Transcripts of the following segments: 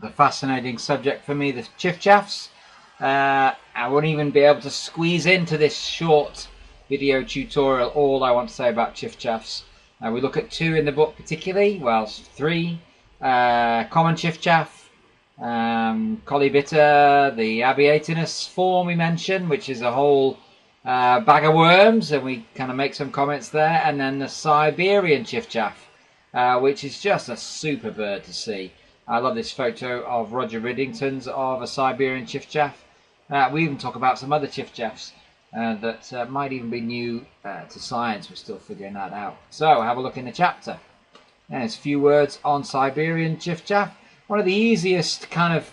The fascinating subject for me, the Chiffchaffs. I won't even be able to squeeze into this short video tutorial all I want to say about Chiffchaffs. We look at two in the book particularly, well, three. Common Chiffchaff, Collibitter, the Abiatinus form we mentioned, which is a whole bag of worms, and we kind of make some comments there, and then the Siberian Chiffchaff, which is just a super bird to see. I love this photo of Roger Riddington's of a Siberian Chiffchaff. We even talk about some other Chiffchaffs that might even be new to science. We're still figuring that out. So have a look in the chapter. There's a few words on Siberian Chiffchaff. One of the easiest kind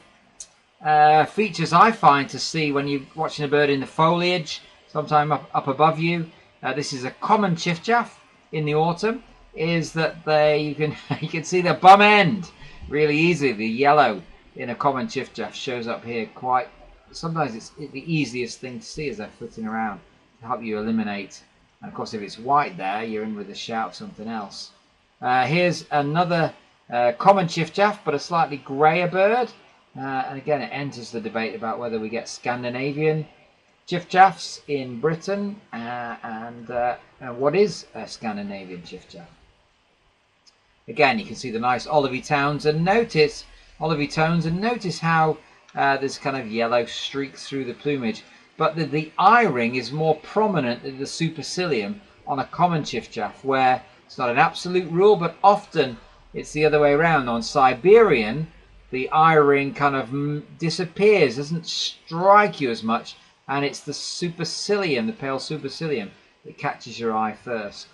of features I find to see when you're watching a bird in the foliage, sometime up above you. This is a common Chiffchaff in the autumn. Is that you can see the bum end really easily. The yellow in a common Chiffchaff shows up here quite. Sometimes it's the easiest thing to see as they're flitting around to help you eliminate. And of course, if it's white there, you're in with a shout of something else. Here's another common Chiffchaff, but a slightly greyer bird. And again, it enters the debate about whether we get Scandinavian Chiffchaffs in Britain and what is a Scandinavian Chiffchaff. Again, you can see the nice olivey tones, and notice how there's kind of yellow streaks through the plumage, but the eye-ring is more prominent than the supercilium on a common Chiffchaff, where it's not an absolute rule, but often it's the other way around. On Siberian, the eye-ring kind of disappears, doesn't strike you as much, and it's the supercilium, the pale supercilium, that catches your eye first.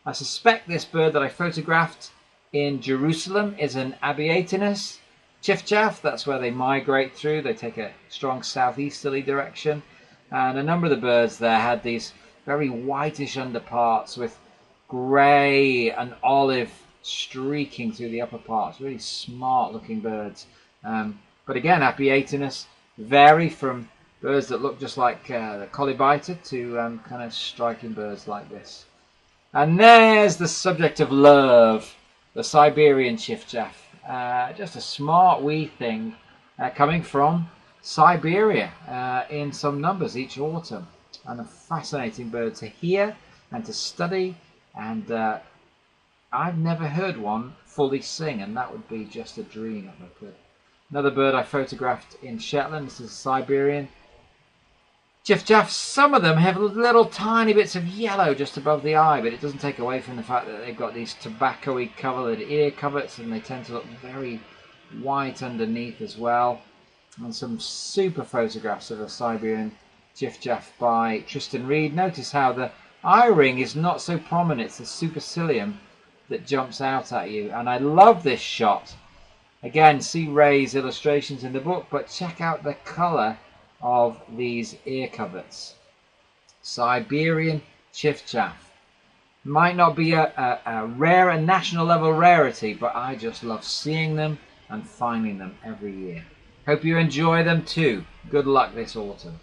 I suspect this bird that I photographed in Jerusalem is an Abiatinus Chiffchaff. That's where they migrate through. They take a strong southeasterly direction, and a number of the birds there had these very whitish underparts with grey and olive streaking through the upper parts. Really smart looking birds. But again, Abiatinus vary from birds that look just like the Collibitter to kind of striking birds like this. And there's the subject of love, the Siberian Chiffchaff. Just a smart wee thing coming from Siberia in some numbers each autumn, and a fascinating bird to hear and to study, and I've never heard one fully sing, and that would be just a dream if I could. Another bird I photographed in Shetland. This is a Siberian Chiffchaffs. Some of them have little tiny bits of yellow just above the eye, but it doesn't take away from the fact that they've got these tobacco-y coloured ear coverts, and they tend to look very white underneath as well. And some super photographs of a Siberian Chiffchaff by Tristan Reed. Notice how the eye ring is not so prominent. It's the supercilium that jumps out at you, and I love this shot. Again, see Ray's illustrations in the book, but check out the colour of these ear coverts. Siberian Chiffchaff. Might not be a rare and national level rarity, but I just love seeing them and finding them every year. Hope you enjoy them too. Good luck this autumn.